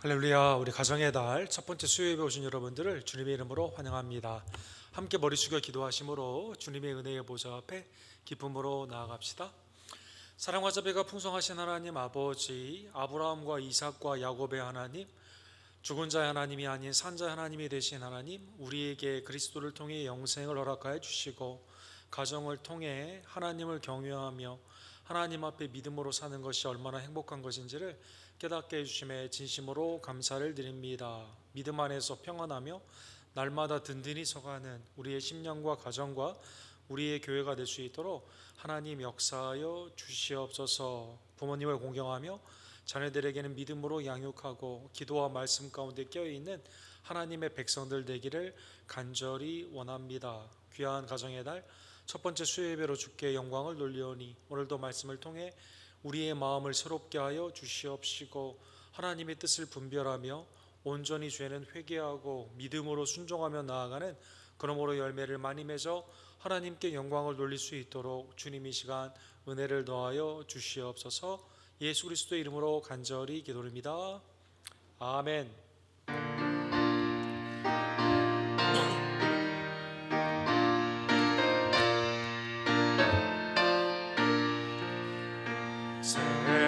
할렐루야. 우리 가정의 달 첫 번째 수요예배 오신 여러분들을 주님의 이름으로 환영합니다. 함께 머리 숙여 기도하심으로 주님의 은혜의 보좌 앞에 기쁨으로 나아갑시다. 사랑과 자비가 풍성하신 하나님 아버지, 아브라함과 이삭과 야곱의 하나님, 죽은 자의 하나님이 아닌 산자의 하나님이 되신 하나님, 우리에게 그리스도를 통해 영생을 허락하여 주시고 가정을 통해 하나님을 경외하며 하나님 앞에 믿음으로 사는 것이 얼마나 행복한 것인지를 깨닫게 해주심에 진심으로 감사를 드립니다. 믿음 안에서 평안하며 날마다 든든히 서가는 우리의 심령과 가정과 우리의 교회가 될 수 있도록 하나님 역사하여 주시옵소서. 부모님을 공경하며 자녀들에게는 믿음으로 양육하고 기도와 말씀 가운데 껴있는 하나님의 백성들 되기를 간절히 원합니다. 귀한 가정의 달 첫 번째 수요예배로 주께 영광을 돌리오니 오늘도 말씀을 통해 우리의 마음을 새롭게 하여 주시옵시고 하나님의 뜻을 분별하며 온전히 죄는 회개하고 믿음으로 순종하며 나아가는 그러므로 열매를 많이 맺어 하나님께 영광을 돌릴 수 있도록 주님 이 시간 은혜를 더하여 주시옵소서. 예수 그리스도의 이름으로 간절히 기도드립니다. 아멘.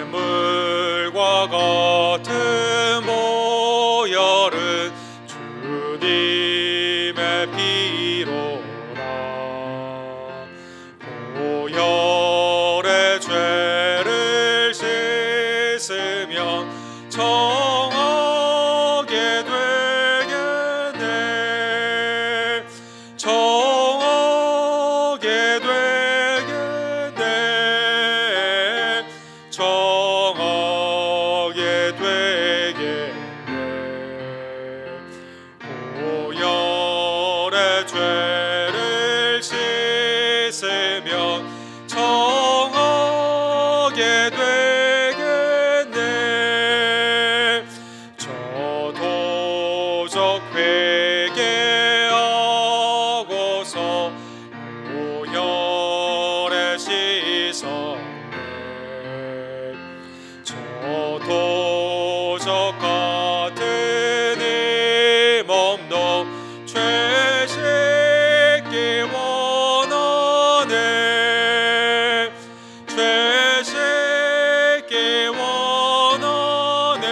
샘물과 같은 보혈은 주님의 피로라. 보혈의 죄를 씻으면 정하게 되겠네. 정하게 되겠네. 정하게 되겠네. 보혈의 죄를 씻으면 정하게 되겠네. 저도적 회개하고서 보혈에 씻었네. 저도적 같은 이 몸도 죄 씻기 원하네. 죄 씻기 원하네.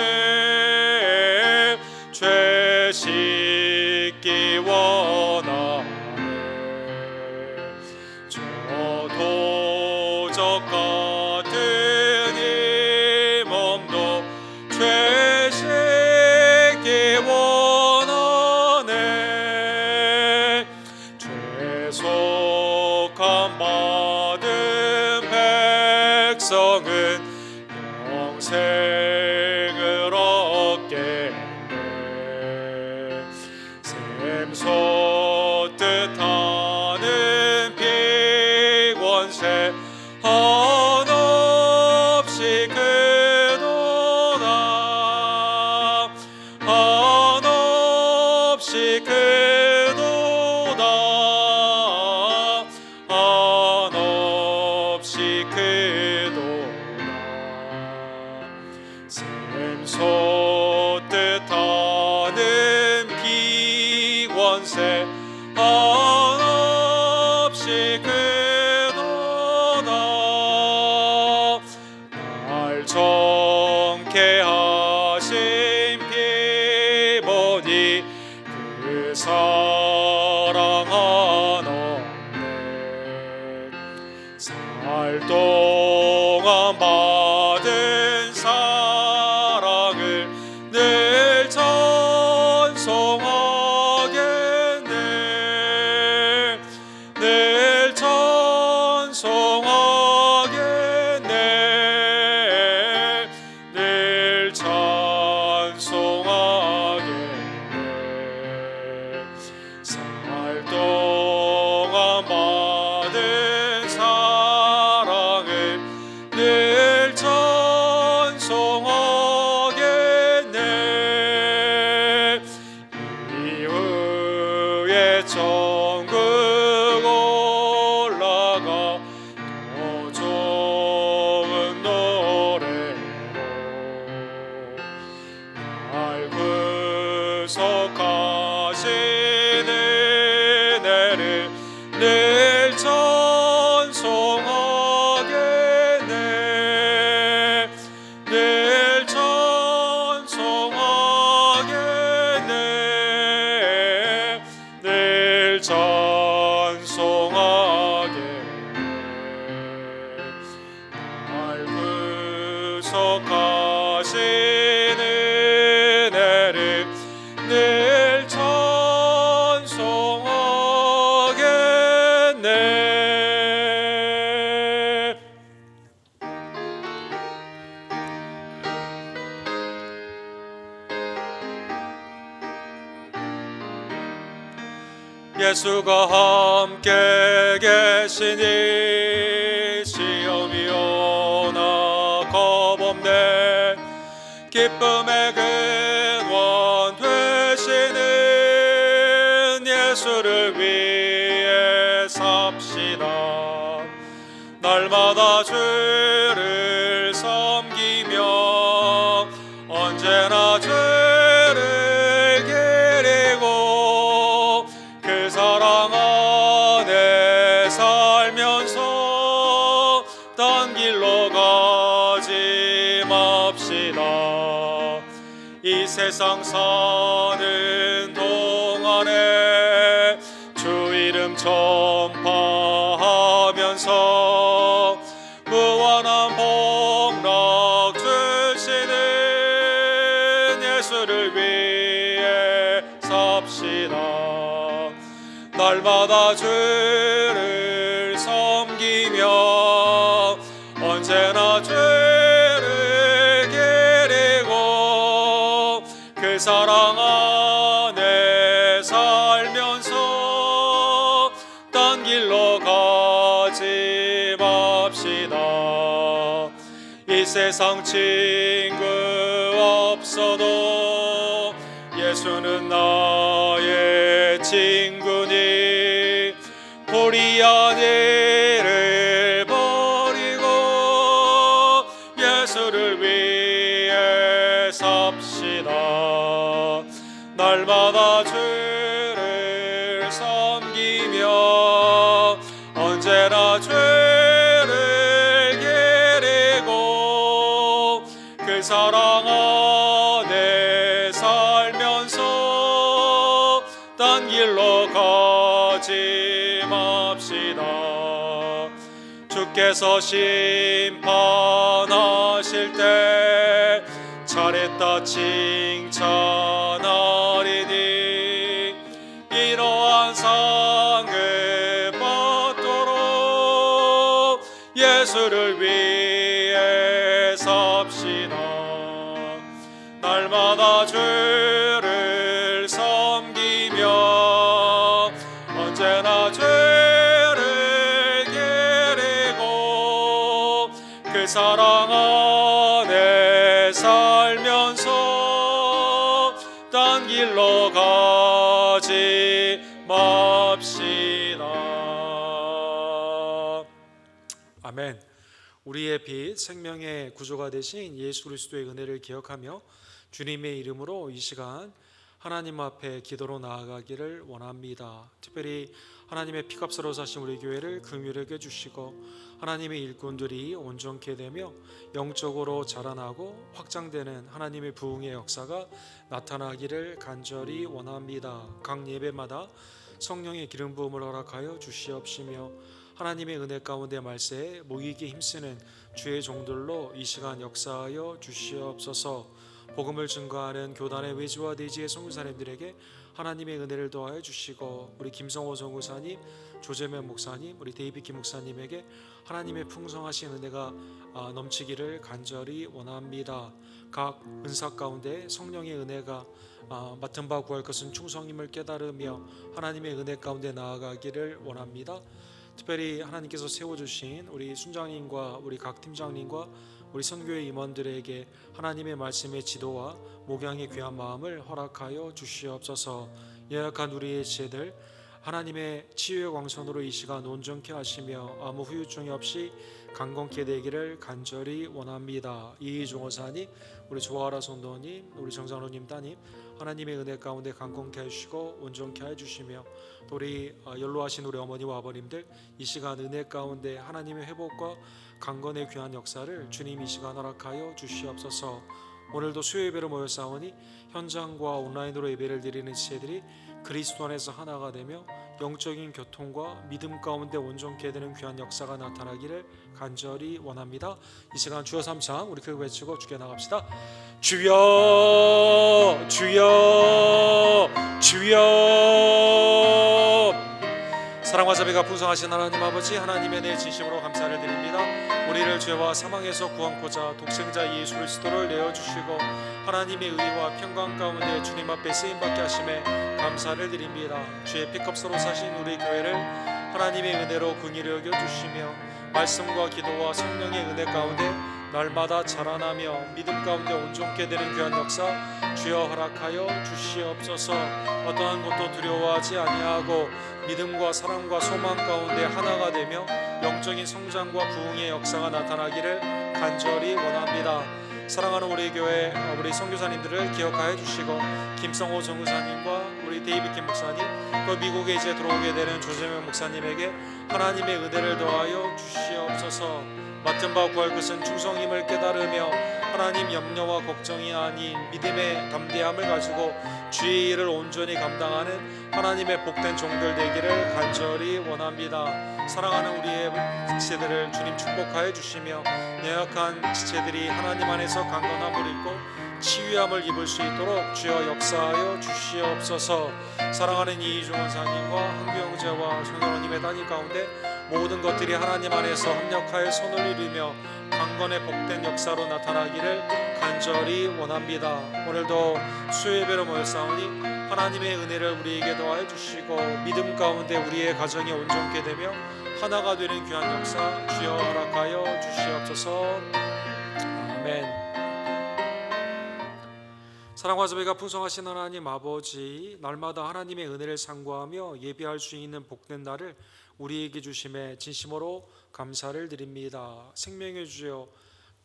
죄 씻기 원하네. 저도적 같은 이 몸도 죄 씻기 원하네. 죄속함 받은 백성은 영생을 얻겠네. 샘솟듯 하는 피권세 한없이 크도다. 한없이 크도다. 한없이 크도다. 샘솟듯 하는 피권세 한없이 크도다. 날 정케 하신 피 보니 그 사랑 한없네. 살 동안 받은 사랑을 늘 찬송하겠네. 늘 찬송하겠네. 늘 찬송하겠네. 살 동안 받은 사랑을 늘 찬송하겠네. 이후에 천국 올라가 더 좋은 노래로 날 예수가 함께 계시니 시험이 오나 겁없네. 기쁨의 근원 되시는 예수를 위해 삽시다. 날마다 주를 섬기며 언제나 주를 기리고 그 사랑 안에 살면서 딴 길로 가지 맙시다. 이 세상 사는 동안에 주 이름 전파하면서 무한한 복락 주시는 예수를 위해 삽시다. 날마다 주를 섬기며 언제나 주를 기리고 그 사랑 안에 살면서 딴 길로 가지 맙시다. 이 세상 친구 없어도 예수는 나의 친구니 불의한 일을 버리고 예수를 위해 삽시다. 날마다 주를 섬기며 언제나 주를 기리고 그 사랑 안에 살면서 딴 길로 가지 맙시다. 주께서 심판하실 때 잘했다 칭찬하리니 이러한 상을 받도록 예수를 위해 삽시다. 날마다 주를 섬기며 언제나 주를 기리고 그 사랑 안에 살면서 딴 길로 가지 맙시다. 아멘. 우리의 빛 생명의 구조가 되신 예수 그리스도의 은혜를 기억하며 주님의 이름으로 이 시간 하나님 앞에 기도로 나아가기를 원합니다. 특별히 하나님의 피값으로 사신 우리 교회를 긍휼하게 주시고 하나님의 일꾼들이 온전케 되며 영적으로 자라나고 확장되는 하나님의 부흥의 역사가 나타나기를 간절히 원합니다. 각 예배마다 성령의 기름 부음을 허락하여 주시옵시며 하나님의 은혜 가운데 말세에 모이기 힘쓰는 주의 종들로 이 시간 역사하여 주시옵소서. 복음을 증거하는 교단의 외지와 대지의 선교사님들에게 하나님의 은혜를 더하여 주시고 우리 김성호 선교사님, 조재면 목사님, 우리 데이비드 목사님에게 하나님의 풍성하신 은혜가 넘치기를 간절히 원합니다. 각 은사 가운데 성령의 은혜가 맡은 바 구할 것은 충성임을 깨달으며 하나님의 은혜 가운데 나아가기를 원합니다. 특별히 하나님께서 세워주신 우리 순장님과 우리 각 팀장님과 우리 선교회 임원들에게 하나님의 말씀의 지도와 목양의 귀한 마음을 허락하여 주시옵소서. 연약한 우리의 지혜들 하나님의 치유의 광선으로 이 시간 온전케 하시며 아무 후유증이 없이 강건케 되기를 간절히 원합니다. 이희종 원사님, 우리 조아라 선도님, 우리 정장로님 따님 하나님의 은혜 가운데 강건케 해주시고 온전케 해주시며 또 우리 연로하신 우리 어머니와 아버님들 이 시간 은혜 가운데 하나님의 회복과 강건의 귀한 역사를 주님 이 시간 허락하여 주시옵소서. 오늘도 수요 예배로 모였사오니 현장과 온라인으로 예배를 드리는 지체들이 그리스도 안에서 하나가 되며 영적인 교통과 믿음 가운데 온전케 되는 귀한 역사가 나타나기를 간절히 원합니다. 이 시간 주여 삼창 우리 크게 외치고 주께 나갑시다. 주여 주여 주여 사랑과 자비가 풍성하신 하나님 아버지, 하나님의 내 진심으로 감사를 드립니다. 우리를 죄와 사망에서 구원코자 독생자 예수 그리스도를 내어주시고 하나님의 의와 평강 가운데 주님 앞에 쓰임받게 하심에 감사를 드립니다. 주의 피값으로 사신 우리 교회를 하나님의 은혜로 긍휼히 여겨주시며 말씀과 기도와 성령의 은혜 가운데 날마다 자라나며 믿음 가운데 온전케 되는 귀한 역사 주여 허락하여 주시옵소서. 어떠한 것도 두려워하지 아니하고 믿음과 사랑과 소망 가운데 하나가 되며 영적인 성장과 부흥의 역사가 나타나기를 간절히 원합니다. 사랑하는 우리 교회 우리 선교사님들을 기억하여 주시고 김성호 전교사님과 우리 데이비드 김 목사님 또 미국에 이제 들어오게 되는 조재명 목사님에게 하나님의 은혜를 더하여 주시옵소서. 맡은 바 구할 것은 충성임을 깨달으며 하나님 염려와 걱정이 아닌 믿음의 담대함을 가지고 주의 일을 온전히 감당하는 하나님의 복된 종들 되기를 간절히 원합니다. 사랑하는 우리의 지체들을 주님 축복하여 주시며 연약한 지체들이 하나님 안에서 강건함을 입고 치유함을 입을 수 있도록 주여 역사하여 주시옵소서. 사랑하는 이희중 원사님과 한규 형제와 정선호님의 단일 가운데 모든 것들이 하나님 안에서 합력하여 손을 이루며 강건의 복된 역사로 나타나기를 간절히 원합니다. 오늘도 수요예배로 모였사오니 하나님의 은혜를 우리에게 더하여 주시고 믿음 가운데 우리의 가정이 온전케 되며 하나가 되는 귀한 역사 주여 허락하여 주시옵소서. 아멘. 사랑과 자비가 풍성하신 하나님 아버지, 날마다 하나님의 은혜를 상고하며 예배할 수 있는 복된 날을 우리에게 주심에 진심으로 감사를 드립니다. 생명의 주여,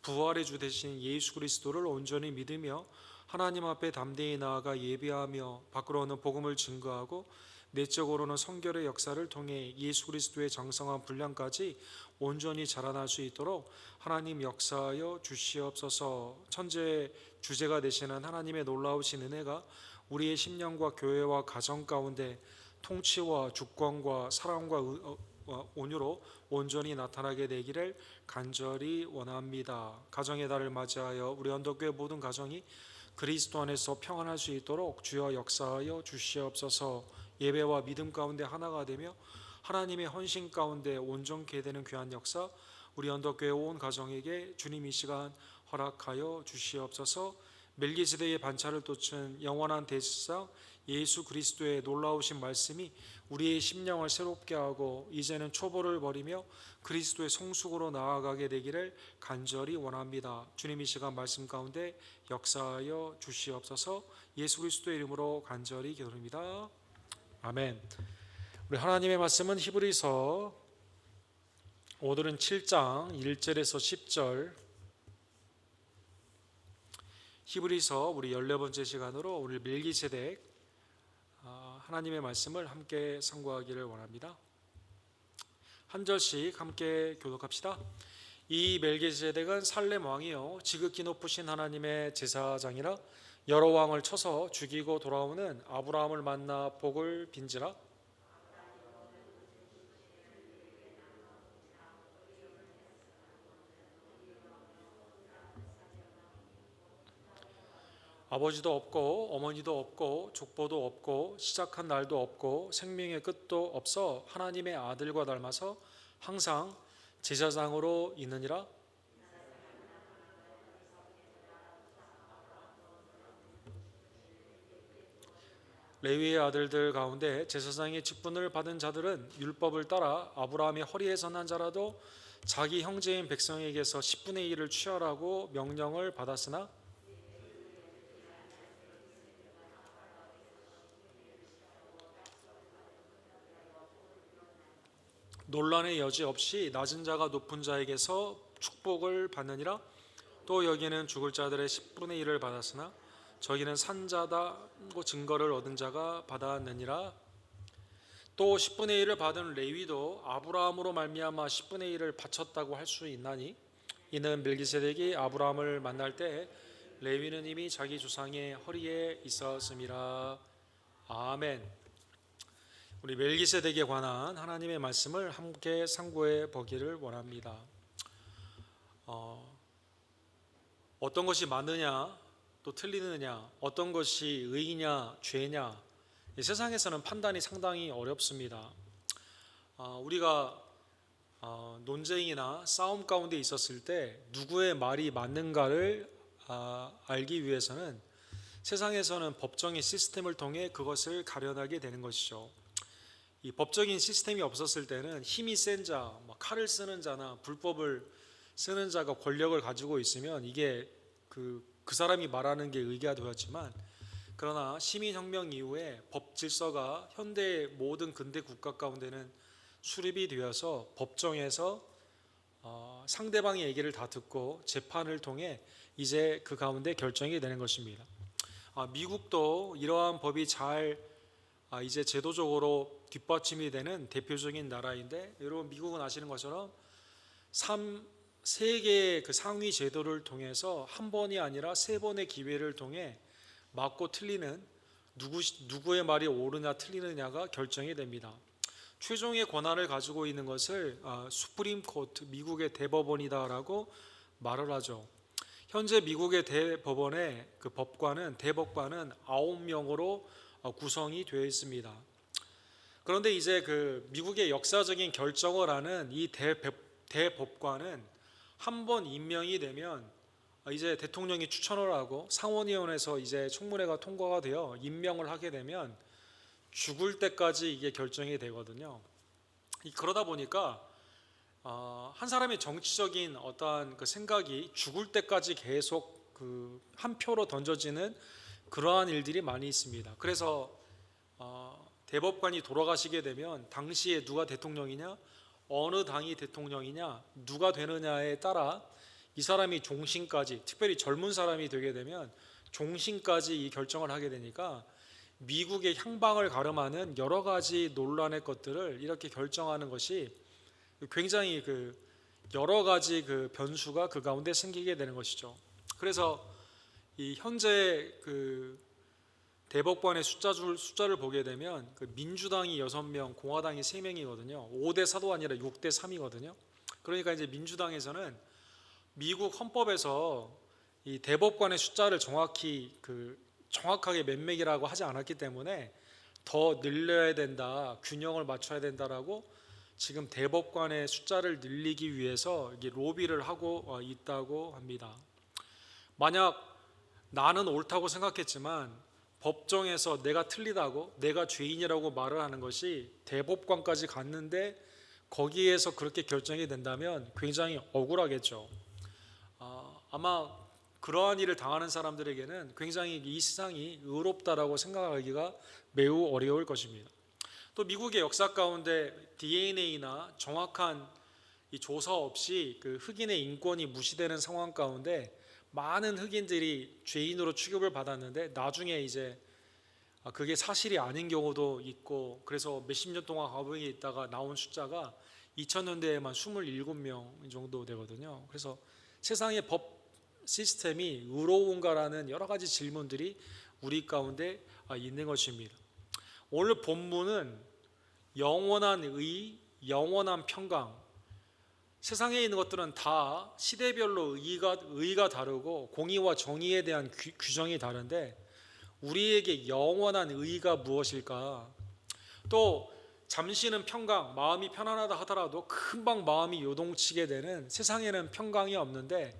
부활의 주 되신 예수 그리스도를 온전히 믿으며 하나님 앞에 담대히 나아가 예배하며 밖으로는 복음을 증거하고 내적으로는 성결의 역사를 통해 예수 그리스도의 장성한 분량까지 온전히 자라날 수 있도록 하나님 역사하여 주시옵소서. 천재의 주제가 되시는 하나님의 놀라우신 은혜가 우리의 심령과 교회와 가정 가운데 통치와 주권과 사랑과 온유로 온전히 나타나게 되기를 간절히 원합니다. 가정의 달을 맞이하여 우리 언덕교회 모든 가정이 그리스도 안에서 평안할 수 있도록 주여 역사하여 주시옵소서. 예배와 믿음 가운데 하나가 되며 하나님의 헌신 가운데 온전케 되는 귀한 역사 우리 언덕교회 온 가정에게 주님 이 시간 허락하여 주시옵소서. 멜기세덱의 반차를 돋친 영원한 대제사장 예수 그리스도의 놀라우신 말씀이 우리의 심령을 새롭게 하고 이제는 초보를 버리며 그리스도의 성숙으로 나아가게 되기를 간절히 원합니다. 주님 이 시간 말씀 가운데 역사하여 주시옵소서. 예수 그리스도의 이름으로 간절히 기도합니다. 아멘. 우리 하나님의 말씀은 히브리서 오늘은 7장 1절에서 10절 히브리서 우리 14번째 시간으로 오늘 멜기세덱 하나님의 말씀을 함께 상고하기를 원합니다. 한 절씩 함께 교독합시다. 이 멜기세덱은 살렘 왕이요 지극히 높으신 하나님의 제사장이라 여러 왕을 쳐서 죽이고 돌아오는 아브라함을 만나 복을 빈지라. 아버지도 없고 어머니도 없고 족보도 없고 시작한 날도 없고 생명의 끝도 없어 하나님의 아들과 닮아서 항상 제사장으로 있느니라. 레위의 아들들 가운데 제사장의 직분을 받은 자들은 율법을 따라 아브라함의 허리에서 난 자라도 자기 형제인 백성에게서 10분의 1을 취하라고 명령을 받았으나 논란의 여지 없이 낮은 자가 높은 자에게서 축복을 받느니라. 또 여기는 죽을 자들의 10분의 1을 받았으나 저기는 산 자다고 증거를 얻은 자가 받았느니라. 또 10분의 1을 받은 레위도 아브라함으로 말미암아 10분의 1을 바쳤다고 할 수 있나니 이는 멜기세덱이 아브라함을 만날 때 레위는 이미 자기 조상의 허리에 있었음이라. 아멘. 우리 멜기세덱에 관한 하나님의 말씀을 함께 상고해 보기를 원합니다. 어떤 것이 맞느냐 또 틀리느냐, 어떤 것이 의냐 죄냐, 이 세상에서는 판단이 상당히 어렵습니다. 우리가 논쟁이나 싸움 가운데 있었을 때 누구의 말이 맞는가를 알기 위해서는 세상에서는 법정의 시스템을 통해 그것을 가려나게 되는 것이죠. 이 법적인 시스템이 없었을 때는 힘이 센 자, 칼을 쓰는 자나 불법을 쓰는 자가 권력을 가지고 있으면 이게 그 사람이 말하는 게 의가 되었지만, 그러나 시민혁명 이후에 법 질서가 현대의 모든 근대 국가 가운데는 수립이 되어서 법정에서 상대방의 얘기를 다 듣고 재판을 통해 이제 그 가운데 결정이 되는 것입니다. 미국도 이러한 법이 잘 이제 제도적으로 뒷받침이 되는 대표적인 나라인데, 여러분 미국은 아시는 것처럼 세 개의 그 상위 제도를 통해서 한 번이 아니라 세 번의 기회를 통해 맞고 틀리는 누구의 말이 옳으냐 틀리느냐가 결정이 됩니다. 최종의 권한을 가지고 있는 것을 수프림 코트, 미국의 대법원이다라고 말을 하죠. 현재 미국의 대법원의 그 대법관은 9명으로 구성이 되어 있습니다. 그런데 이제 그 미국의 역사적인 결정을 하는 이 대법관은 한 번 임명이 되면 이제 대통령이 추천을 하고 상원의원에서 이제 청문회가 통과가 되어 임명을 하게 되면 죽을 때까지 이게 결정이 되거든요. 그러다 보니까 한 사람의 정치적인 어떠한 그 생각이 죽을 때까지 계속 그 한 표로 던져지는 그러한 일들이 많이 있습니다. 그래서 대법관이 돌아가시게 되면 당시에 누가 대통령이냐, 어느 당이 대통령이냐, 누가 되느냐에 따라 이 사람이 종신까지, 특별히 젊은 사람이 되게 되면 종신까지 이 결정을 하게 되니까 미국의 향방을 가름하는 여러 가지 논란의 것들을 이렇게 결정하는 것이 굉장히 그 여러 가지 그 변수가 그 가운데 생기게 되는 것이죠. 그래서 이 현재 그 대법관의 숫자를 보게 되면 그 민주당이 6명, 공화당이 3명이거든요. 5대 4도 아니라 6대 3이거든요. 그러니까 이제 민주당에서는 미국 헌법에서 이 대법관의 숫자를 정확하게 몇 명이라고 하지 않았기 때문에 더 늘려야 된다, 균형을 맞춰야 된다라고 지금 대법관의 숫자를 늘리기 위해서 이게 로비를 하고 있다고 합니다. 만약 나는 옳다고 생각했지만 법정에서 내가 틀리다고, 내가 죄인이라고 말을 하는 것이 대법관까지 갔는데 거기에서 그렇게 결정이 된다면 굉장히 억울하겠죠. 아마 그러한 일을 당하는 사람들에게는 굉장히 이 세상이 의롭다라고 생각하기가 매우 어려울 것입니다. 또 미국의 역사 가운데 DNA나 정확한 이 조사 없이 그 흑인의 인권이 무시되는 상황 가운데 많은 흑인들이 죄인으로 취급을 받았는데 나중에 이제 그게 사실이 아닌 경우도 있고, 그래서 몇십 년 동안 감옥에 있다가 나온 숫자가 2000년대에만 27명 정도 되거든요. 그래서 세상의 법 시스템이 의로운가라는 여러 가지 질문들이 우리 가운데 있는 것입니다. 오늘 본문은 영원한 의, 영원한 평강. 세상에 있는 것들은 다 시대별로 의의가 다르고 공의와 정의에 대한 규정이 다른데 우리에게 영원한 의의가 무엇일까? 또 잠시는 평강, 마음이 편안하다 하더라도 금방 마음이 요동치게 되는 세상에는 평강이 없는데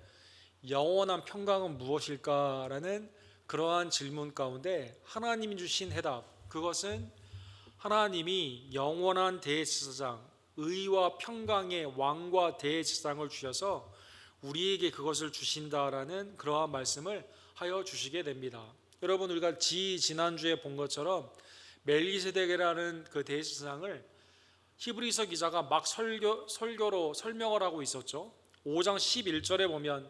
영원한 평강은 무엇일까라는 그러한 질문 가운데 하나님이 주신 해답, 그것은 하나님이 영원한 대제사장, 의와 평강의 왕과 대제사장을 주셔서 우리에게 그것을 주신다라는 그러한 말씀을 하여 주시게 됩니다. 여러분, 우리가 지난주에 본 것처럼 멜기세덱이라는 그 대제사장을 히브리서 기자가 막 설교로 설명을 하고 있었죠. 5장 11절에 보면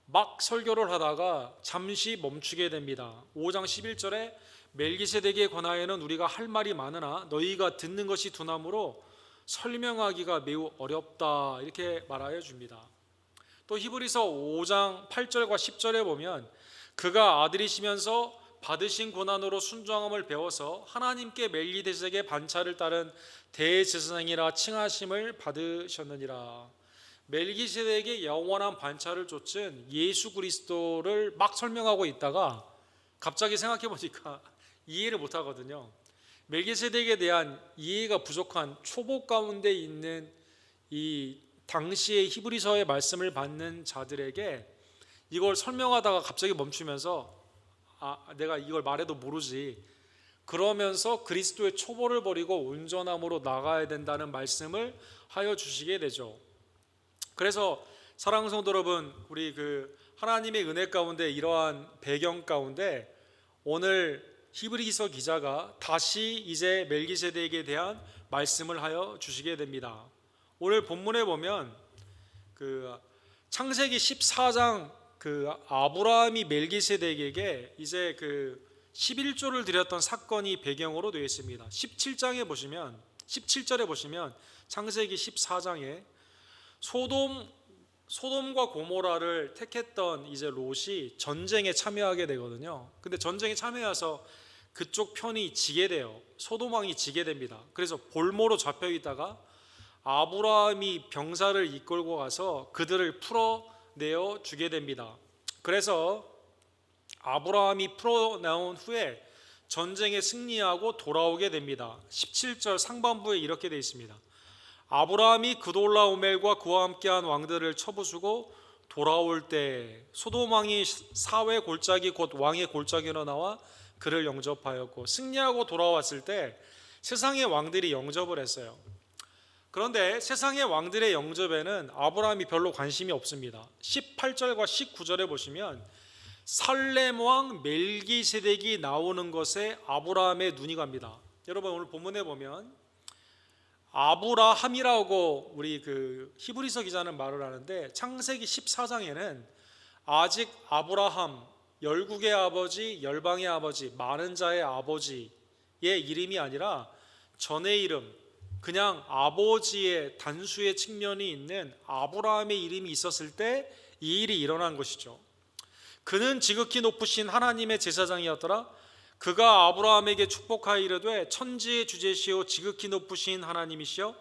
막 설교를 하다가 잠시 멈추게 됩니다. 5장 11절에 멜기세덱에 관하여는 우리가 할 말이 많으나 너희가 듣는 것이 두나무로 설명하기가 매우 어렵다, 이렇게 말하여 줍니다. 또 히브리서 5장 8절과 10절에 보면 그가 아들이시면서 받으신 고난으로 순종함을 배워서 하나님께 멜기세덱의 반차를 따른 대제사장이라 칭하심을 받으셨느니라. 멜기세덱의 영원한 반차를 좇은 예수 그리스도를 막 설명하고 있다가 갑자기 생각해 보니까 이해를 못 하거든요. 멜기세덱에 대한 이해가 부족한 초보 가운데 있는 이 당시의 히브리서의 말씀을 받는 자들에게 이걸 설명하다가 갑자기 멈추면서 내가 이걸 말해도 모르지, 그러면서 그리스도의 초보를 버리고 온전함으로 나가야 된다는 말씀을 하여 주시게 되죠. 그래서 사랑하는 성도 여러분, 우리 하나님의 은혜 가운데 이러한 배경 가운데 오늘 히브리서 기자가 다시 이제 멜기세덱에 대한 말씀을 하여 주시게 됩니다. 오늘 본문에 보면 창세기 14장 아브라함이 멜기세덱에게 이제 11조를 드렸던 사건이 배경으로 되어 있습니다. 17절에 보시면 창세기 14장에 소돔과 고모라를 택했던 이제 롯이 전쟁에 참여하게 되거든요. 근데 전쟁에 참여해서 그쪽 편이 지게 돼요. 소돔 왕이 지게 됩니다. 그래서 볼모로 잡혀 있다가 아브라함이 병사를 이끌고 가서 그들을 풀어내어 주게 됩니다. 그래서 아브라함이 풀어내온 후에 전쟁에 승리하고 돌아오게 됩니다. 17절 상반부에 이렇게 되어 있습니다. 아브라함이 그돌라오멜과 그와 함께한 왕들을 쳐부수고 돌아올 때 소돔 왕이 사회 골짜기 곧 왕의 골짜기로 나와 그를 영접하였고, 승리하고 돌아왔을 때 세상의 왕들이 영접을 했어요. 그런데 세상의 왕들의 영접에는 아브라함이 별로 관심이 없습니다. 18절과 19절에 보시면 살렘 왕 멜기세덱이 나오는 것에 아브라함의 눈이 갑니다. 여러분, 오늘 본문에 보면 아브라함이라고 우리 히브리서 기자는 말을 하는데, 창세기 14장에는 아직 아브라함, 열국의 아버지, 열방의 아버지, 많은 자의 아버지의 이름이 아니라 전의 이름, 그냥 아버지의 단수의 측면이 있는 아브라함의 이름이 있었을 때 이 일이 일어난 것이죠. 그는 지극히 높으신 하나님의 제사장이었더라. 그가 아브라함에게 축복하여 이르되 천지의 주제시오 지극히 높으신 하나님이시여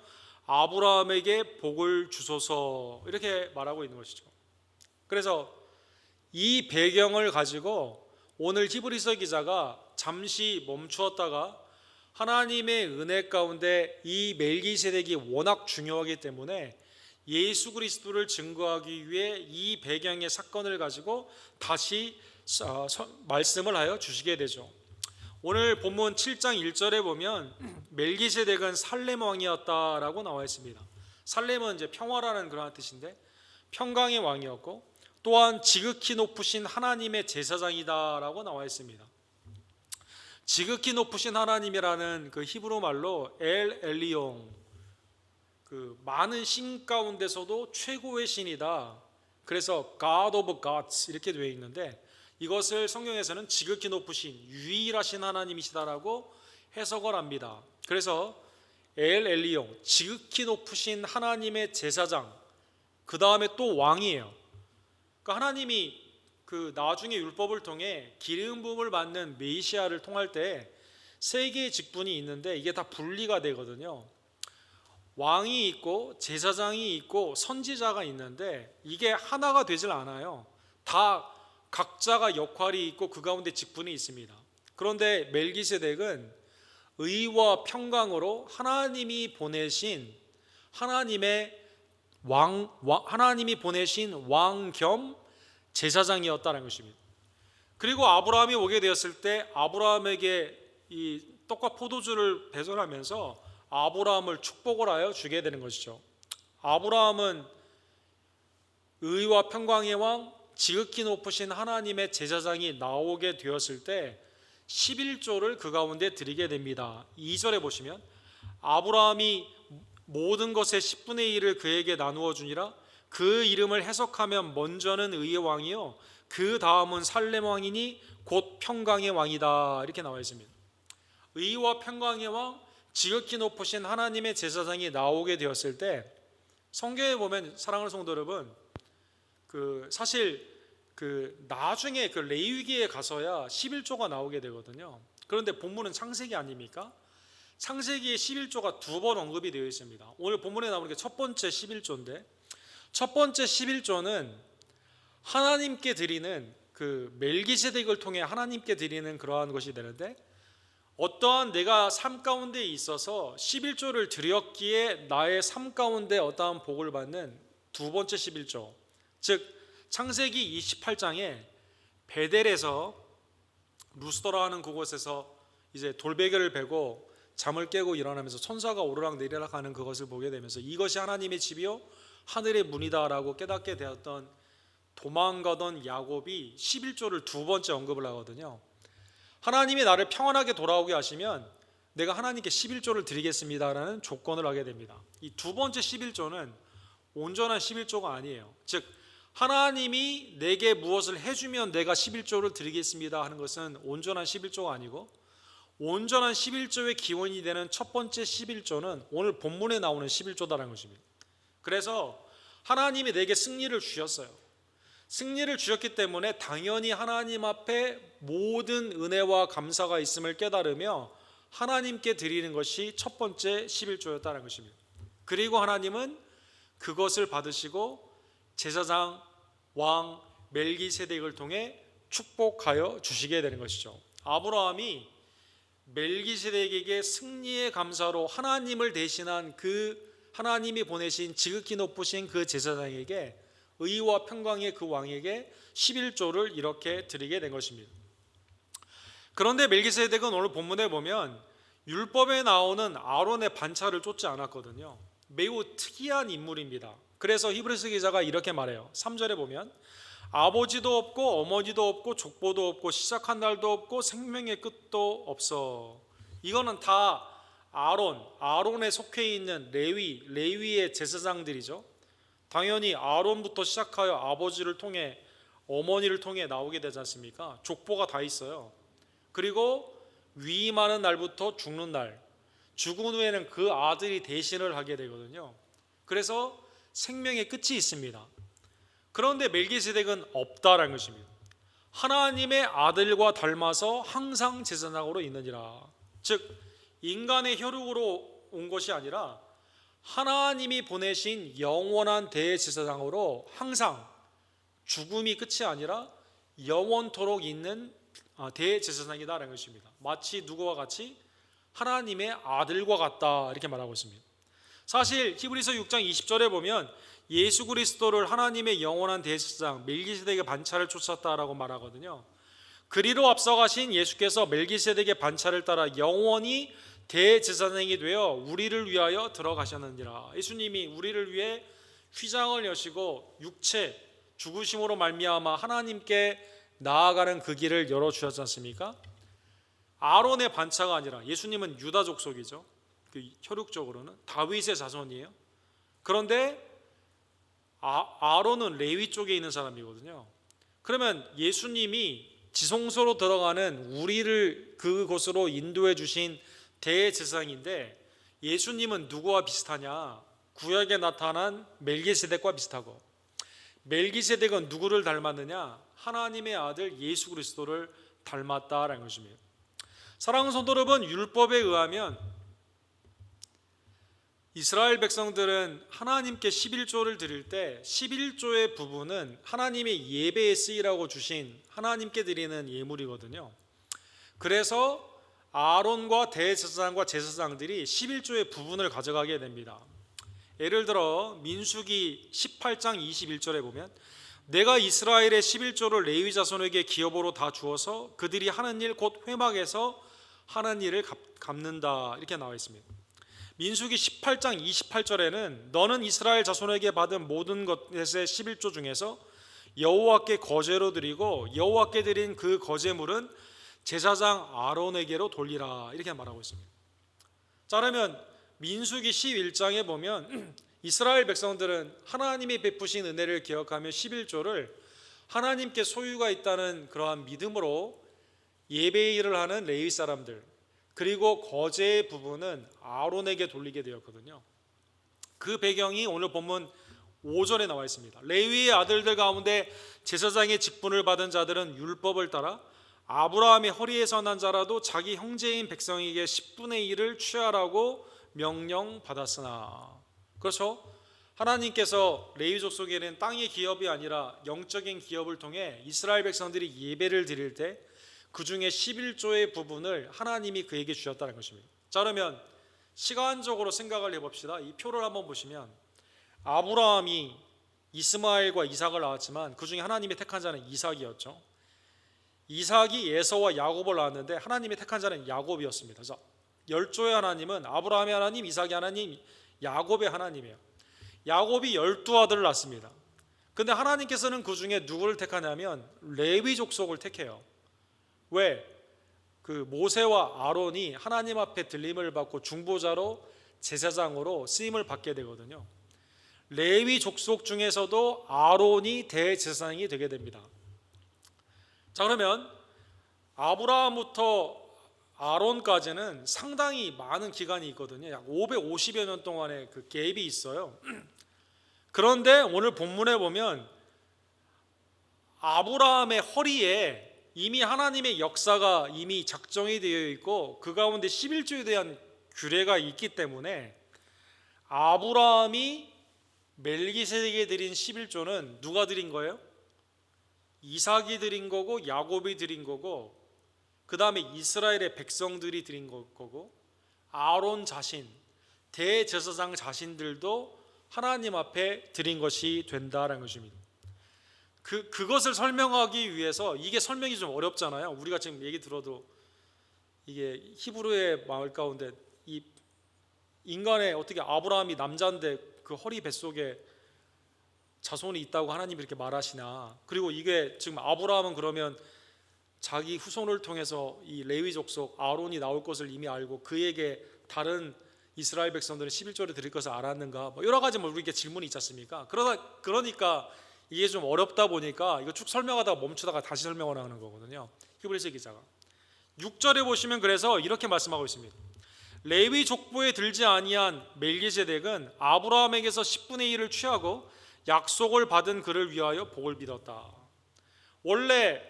아브라함에게 복을 주소서, 이렇게 말하고 있는 것이죠. 그래서 이 배경을 가지고 오늘 히브리서 기자가 잠시 멈추었다가 하나님의 은혜 가운데 이 멜기세덱이 워낙 중요하기 때문에 예수 그리스도를 증거하기 위해 이 배경의 사건을 가지고 다시 말씀을 하여 주시게 되죠. 오늘 본문 7장 1절에 보면 멜기세덱은 살렘 왕이었다라고 나와 있습니다. 살렘은 이제 평화라는 그런 뜻인데 평강의 왕이었고, 또한 지극히 높으신 하나님의 제사장이다라고 나와 있습니다. 지극히 높으신 하나님이라는 히브리 말로 엘 엘리용, 많은 신 가운데서도 최고의 신이다. 그래서 God of Gods 이렇게 되어 있는데, 이것을 성경에서는 지극히 높으신 유일하신 하나님이시다라고 해석을 합니다. 그래서 엘 엘리용, 지극히 높으신 하나님의 제사장, 그 다음에 또 왕이에요. 하나님이 나중에 율법을 통해 기름 부음을 받는 메시아를 통할 때 세 개의 직분이 있는데 이게 다 분리가 되거든요. 왕이 있고 제사장이 있고 선지자가 있는데 이게 하나가 되질 않아요. 다 각자가 역할이 있고 그 가운데 직분이 있습니다. 그런데 멜기세덱은 의와 평강으로 하나님이 보내신 왕 겸 제사장이었다는 것입니다. 그리고 아브라함이 오게 되었을 때 아브라함에게 이 떡과 포도주를 배설하면서 아브라함을 축복을 하여 주게 되는 것이죠. 아브라함은 의와 평강의 왕, 지극히 높으신 하나님의 제사장이 나오게 되었을 때 11조를 그 가운데 드리게 됩니다. 2절에 보시면 아브라함이 모든 것의 10분의 1을 그에게 나누어 주니라. 그 이름을 해석하면 먼저는 의의 왕이요 그 다음은 살렘 왕이니 곧 평강의 왕이다, 이렇게 나와 있습니다. 의와 평강의 왕, 지극히 높으신 하나님의 제사장이 나오게 되었을 때 성경에 보면, 사랑하는 성도 여러분, 사실 나중에 레위기에 가서야 11조가 나오게 되거든요. 그런데 본문은 창세기 아닙니까? 창세기에 11조가 두 번 언급이 되어 있습니다. 오늘 본문에 나오는 게 첫 번째 11조인데, 첫 번째 11조는 하나님께 드리는 멜기세덱을 통해 하나님께 드리는 그러한 것이 되는데, 어떠한 내가 삶 가운데 있어서 11조를 드렸기에 나의 삶 가운데 어떠한 복을 받는 두 번째 11조, 즉 창세기 28장에 베델에서 루스더라 하는 그곳에서 이제 돌베개를 베고 잠을 깨고 일어나면서 천사가 오르락 내리락 하는 그것을 보게 되면서 이것이 하나님의 집이요 하늘의 문이다라고 깨닫게 되었던 도망가던 야곱이 11조를 두 번째 언급을 하거든요. 하나님이 나를 평안하게 돌아오게 하시면 내가 하나님께 11조를 드리겠습니다라는 조건을 하게 됩니다. 이 두 번째 11조는 온전한 11조가 아니에요. 즉 하나님이 내게 무엇을 해주면 내가 11조를 드리겠습니다 하는 것은 온전한 11조가 아니고, 온전한 11조의 기원이 되는 첫 번째 11조는 오늘 본문에 나오는 11조다라는 것입니다. 그래서 하나님이 내게 승리를 주셨어요. 승리를 주셨기 때문에 당연히 하나님 앞에 모든 은혜와 감사가 있음을 깨달으며 하나님께 드리는 것이 첫 번째 11조였다는 것입니다. 그리고 하나님은 그것을 받으시고 제사장 왕 멜기세덱을 통해 축복하여 주시게 되는 것이죠. 아브라함이 멜기세덱에게 승리의 감사로 하나님을 대신한 그 하나님이 보내신 지극히 높으신 그 제사장에게, 의와 평강의 그 왕에게 11조를 이렇게 드리게 된 것입니다. 그런데 멜기세덱은 오늘 본문에 보면 율법에 나오는 아론의 반차를 쫓지 않았거든요. 매우 특이한 인물입니다. 그래서 히브리서 기자가 이렇게 말해요. 3절에 보면 아버지도 없고 어머니도 없고 족보도 없고 시작한 날도 없고 생명의 끝도 없어. 이거는 다 아론에 속해 있는 레위의 제사장들이죠. 당연히 아론부터 시작하여 아버지를 통해 어머니를 통해 나오게 되지 않습니까? 족보가 다 있어요. 그리고 위임하는 날부터 죽는 날, 죽은 후에는 그 아들이 대신을 하게 되거든요. 그래서 생명의 끝이 있습니다. 그런데 멜기세덱은 없다라는 것입니다. 하나님의 아들과 닮아서 항상 제사장으로 있느니라. 즉 인간의 혈육으로 온 것이 아니라 하나님이 보내신 영원한 대제사장으로 항상 죽음이 끝이 아니라 영원토록 있는 대제사장이다라는 것입니다. 마치 누구와 같이 하나님의 아들과 같다 이렇게 말하고 있습니다. 사실 히브리서 6장 20절에 보면 예수 그리스도를 하나님의 영원한 대제사장 멜기세덱의 반차를 쫓았다라고 말하거든요. 그리로 앞서가신 예수께서 멜기세덱의 반차를 따라 영원히 대제사장이 되어 우리를 위하여 들어가셨느니라. 예수님이 우리를 위해 휘장을 여시고 육체 죽으심으로 말미암아 하나님께 나아가는 그 길을 열어주셨지 않습니까? 아론의 반차가 아니라, 예수님은 유다 족속이죠. 그 혈육적으로는 다윗의 자손이에요. 그런데 아론은 레위 쪽에 있는 사람이거든요. 그러면 예수님이 지성소로 들어가는 우리를 그곳으로 인도해 주신 대제사장인데 예수님은 누구와 비슷하냐? 구약에 나타난 멜기세덱과 비슷하고, 멜기세덱은 누구를 닮았느냐? 하나님의 아들 예수 그리스도를 닮았다라는 것입니다. 사랑하는 성도 여러분, 율법에 의하면 이스라엘 백성들은 하나님께 11조를 드릴 때 11조의 부분은 하나님의 예배에 쓰이라고 주신 하나님께 드리는 예물이거든요. 그래서 아론과 대제사장과 제사장들이 11조의 부분을 가져가게 됩니다. 예를 들어 민수기 18장 21절에 보면 내가 이스라엘의 11조를 레위 자손에게 기업으로 다 주어서 그들이 하는 일 곧 회막에서 하는 일을 갚는다 이렇게 나와 있습니다. 민수기 18장 28절에는 너는 이스라엘 자손에게 받은 모든 것의 11조 중에서 여호와께 거제로 드리고 여호와께 드린 그 거제물은 제사장 아론에게로 돌리라 이렇게 말하고 있습니다. 자, 그러면 민수기 11장에 보면 이스라엘 백성들은 하나님이 베푸신 은혜를 기억하며 11조를 하나님께 소유가 있다는 그러한 믿음으로 예배의 일을 하는 레위 사람들, 그리고 거제의 부분은 아론에게 돌리게 되었거든요. 그 배경이 오늘 본문 5절에 나와 있습니다. 레위의 아들들 가운데 제사장의 직분을 받은 자들은 율법을 따라 아브라함의 허리에서 난 자라도 자기 형제인 백성에게 10분의 1을 취하라고 명령받았으나. 그렇죠? 하나님께서 레위 족속에는 땅의 기업이 아니라 영적인 기업을 통해 이스라엘 백성들이 예배를 드릴 때 그 중에 11조의 부분을 하나님이 그에게 주셨다는 것입니다. 자, 그러면 시간적으로 생각을 해봅시다. 이 표를 한번 보시면 아브라함이 이스마엘과 이삭을 낳았지만 그 중에 하나님이 택한 자는 이삭이었죠. 이삭이 에서와 야곱을 낳았는데 하나님이 택한 자는 야곱이었습니다. 그래서 10조의 하나님은 아브라함의 하나님, 이삭의 하나님, 야곱의 하나님이에요. 야곱이 12아들을 낳습니다. 근데 하나님께서는 그 중에 누구를 택하냐면 레위 족속을 택해요. 왜? 그 모세와 아론이 하나님 앞에 들림을 받고 중보자로 제사장으로 쓰임을 받게 되거든요. 레위 족속 중에서도 아론이 대제사장이 되게 됩니다. 자, 그러면 아브라함부터 아론까지는 상당히 많은 기간이 있거든요. 약 550여 년 동안의 그 갭이 있어요. 그런데 오늘 본문에 보면 아브라함의 허리에 이미 하나님의 역사가 이미 작정이 되어 있고 그 가운데 11조에 대한 규례가 있기 때문에 아브라함이 멜기세덱에 드린 11조는 누가 드린 거예요? 이삭이 드린 거고 야곱이 드린 거고 그 다음에 이스라엘의 백성들이 드린 거고 아론 자신, 대제사장 자신들도 하나님 앞에 드린 것이 된다라는 것입니다. 그것을 설명하기 위해서 이게 설명이 좀 어렵잖아요. 우리가 지금 얘기 들어도 이게 히브리의 마을 가운데 이 인간의 어떻게 아브라함이 남자인데 그 허리 뱃속에 자손이 있다고 하나님이 이렇게 말하시나. 그리고 이게 지금 아브라함은 그러면 자기 후손을 통해서 이 레위 족속 아론이 나올 것을 이미 알고 그에게 다른 이스라엘 백성들은 11조를 드릴 것을 알았는가, 뭐 여러 가지 우리에게 질문이 있지 않습니까? 그러니까 이게 좀 어렵다 보니까 이거 쭉 설명하다가 멈추다가 다시 설명을 하는 거거든요. 히브리서 기자가 6절에 보시면 그래서 이렇게 말씀하고 있습니다. 레위 족보에 들지 아니한 멜기세덱은 아브라함에게서 10분의 1을 취하고 약속을 받은 그를 위하여 복을 빌었다. 원래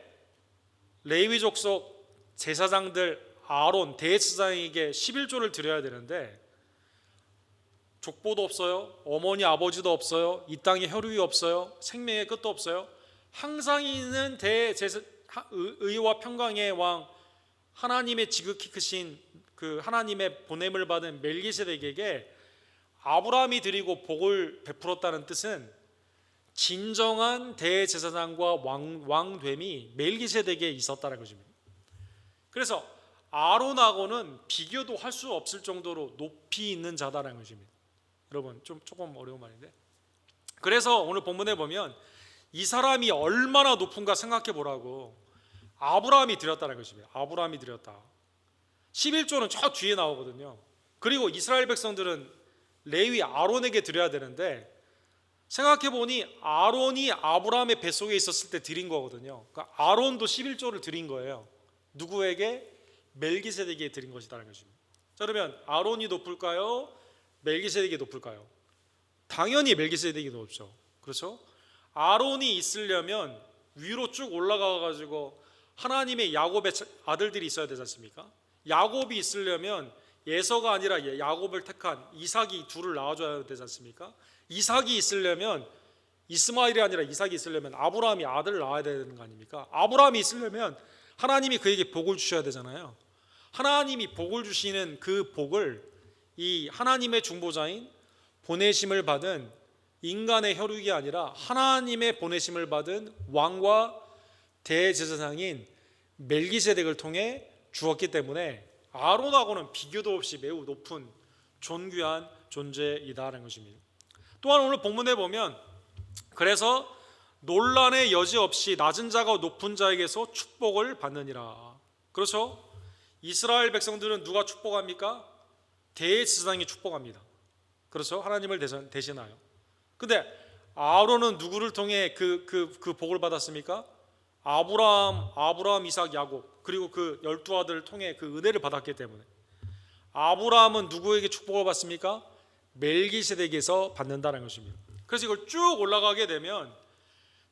레위 족속 제사장들 아론 대제사장에게 11조를 드려야 되는데 족보도 없어요. 어머니 아버지도 없어요. 이 땅에 혈육이 없어요. 생명의 끝도 없어요. 항상 있는 의와 평강의 왕 하나님의 지극히 크신 그 하나님의 보냄을 받은 멜기세덱에게 아브라함이 드리고 복을 베풀었다는 뜻은 진정한 대제사장과 왕됨이 멜기세덱에 있었다는 것입니다. 그래서 아론하고는 비교도 할 수 없을 정도로 높이 있는 자다라는 것입니다. 여러분 조금 어려운 말인데, 그래서 오늘 본문에 보면 이 사람이 얼마나 높은가 생각해 보라고 아브라함이 드렸다는 것입니다. 아브라함이 드렸다. 11조는 저 뒤에 나오거든요. 그리고 이스라엘 백성들은 레위 아론에게 드려야 되는데 생각해 보니 아론이 아브라함의 뱃속에 있었을 때 드린 거거든요. 그러니까 아론도 11조를 드린 거예요. 누구에게? 멜기세덱에게 드린 것이다라는 것입니다. 자, 그러면 아론이 높을까요? 멜기세덱이 높을까요? 당연히 멜기세덱이 높죠. 그렇죠? 아론이 있으려면 위로 쭉 올라가 가지고 하나님의 야곱의 아들들이 있어야 되지 않습니까? 야곱이 있으려면 에서가 아니라 야곱을 택한 이삭이 둘을 낳아줘야 되지 않습니까? 이삭이 있으려면 이스마엘이 아니라 이삭이 있으려면 아브라함이 아들을 낳아야 되는 거 아닙니까? 아브라함이 있으려면 하나님이 그에게 복을 주셔야 되잖아요. 하나님이 복을 주시는 그 복을 이 하나님의 중보자인 보내심을 받은 인간의 혈육이 아니라 하나님의 보내심을 받은 왕과 대제사장인 멜기세덱을 통해 주었기 때문에 아론하고는 비교도 없이 매우 높은 존귀한 존재이다라는 것입니다. 또한 오늘 본문에 보면 그래서 논란의 여지 없이 낮은 자가 높은 자에게서 축복을 받느니라. 그렇죠? 이스라엘 백성들은 누가 축복합니까? 대제사장이 축복합니다. 그렇죠? 하나님을 대신하여. 근데 아론은 누구를 통해 그 복을 받았습니까? 아브라함, 이삭, 야곱, 그리고 그 12아들을 통해 그 은혜를 받았기 때문에. 아브라함은 누구에게 축복을 받습니까? 멜기세덱에서 받는다는 것입니다. 그래서 이걸 쭉 올라가게 되면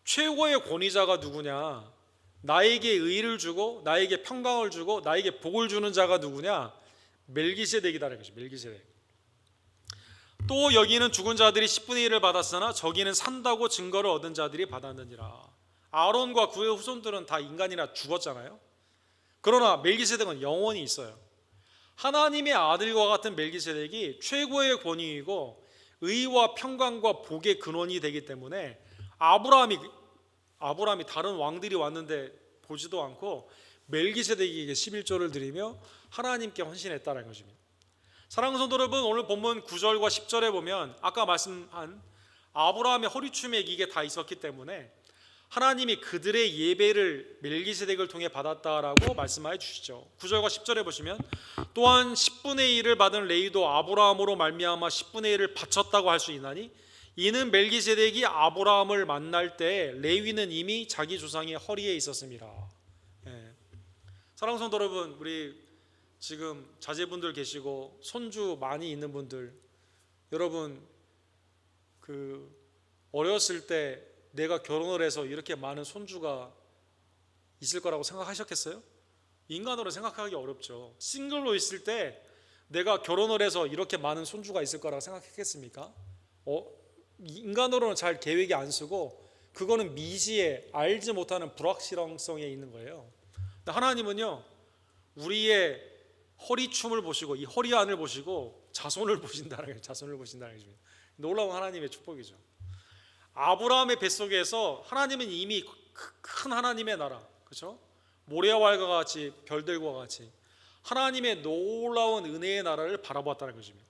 최고의 권위자가 누구냐? 나에게 의를 주고 나에게 평강을 주고 나에게 복을 주는 자가 누구냐? 멜기세덱이다라는 것입니다. 멜기세덱. 또 여기는 죽은 자들이 10분의 1을 받았으나 저기는 산다고 증거를 얻은 자들이 받았느니라. 아론과 그의 후손들은 다 인간이라 죽었잖아요. 그러나 멜기세덱은 영원히 있어요. 하나님의 아들과 같은 멜기세덱이 최고의 권위이고 의와 평강과 복의 근원이 되기 때문에 아브라함이 다른 왕들이 왔는데 보지도 않고 멜기세덱에게 11조를 드리며 하나님께 헌신했다는 것입니다. 사랑하는 성도 여러분, 오늘 본문 9절과 10절에 보면 아까 말씀한 아브라함의 허리춤에 이게 다 있었기 때문에 하나님이 그들의 예배를 멜기세덱을 통해 받았다라고 말씀하여 주시죠. 9절과 10절에 보시면 또한 10분의 1을 받은 레위도 아브라함으로 말미암아 10분의 1을 바쳤다고 할 수 있나니 이는 멜기세덱이 아브라함을 만날 때 레위는 이미 자기 조상의 허리에 있었습니다. 사랑하는 성도 여러분, 우리 지금 자제분들 계시고 손주 많이 있는 분들, 여러분 어렸을 때 내가 결혼을 해서 이렇게 많은 손주가 있을 거라고 생각하셨겠어요? 인간으로 생각하기 어렵죠. 싱글로 있을 때 내가 결혼을 해서 이렇게 많은 손주가 있을 거라고 생각했겠습니까? 인간으로는 잘 계획이 안 쓰고 그거는 미지에 알지 못하는 불확실성에 있는 거예요. 하나님은요, 우리의 허리춤을 보시고 이 허리안을 보시고 자손을 보신다는 거예요. 자손을 보신다는 것입니다. 놀라운 하나님의 축복이죠. 아브라함의 뱃속에서 하나님은 이미 큰 하나님의 나라, 그렇죠? 모래와과 같이 별들과 같이 하나님의 놀라운 은혜의 나라를 바라보았다는 것입니다.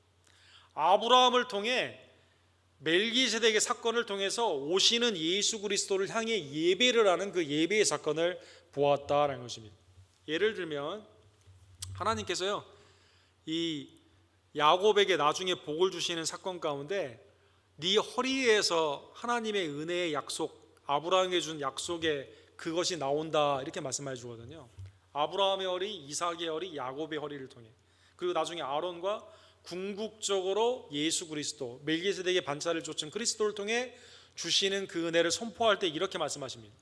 아브라함을 통해 멜기세덱의 사건을 통해서 오시는 예수 그리스도를 향해 예배를 하는 그 예배의 사건을 보았다는 것입니다. 예를 들면 하나님께서요, 이 야곱에게 나중에 복을 주시는 사건 가운데 네 허리에서 하나님의 은혜의 약속, 아브라함에게 준 약속의 그것이 나온다 이렇게 말씀해 주거든요. 아브라함의 허리, 이삭의 허리, 야곱의 허리를 통해, 그리고 나중에 아론과 궁극적으로 예수 그리스도, 멜기세덱의 반차를 쫓은 그리스도를 통해 주시는 그 은혜를 선포할 때 이렇게 말씀하십니다.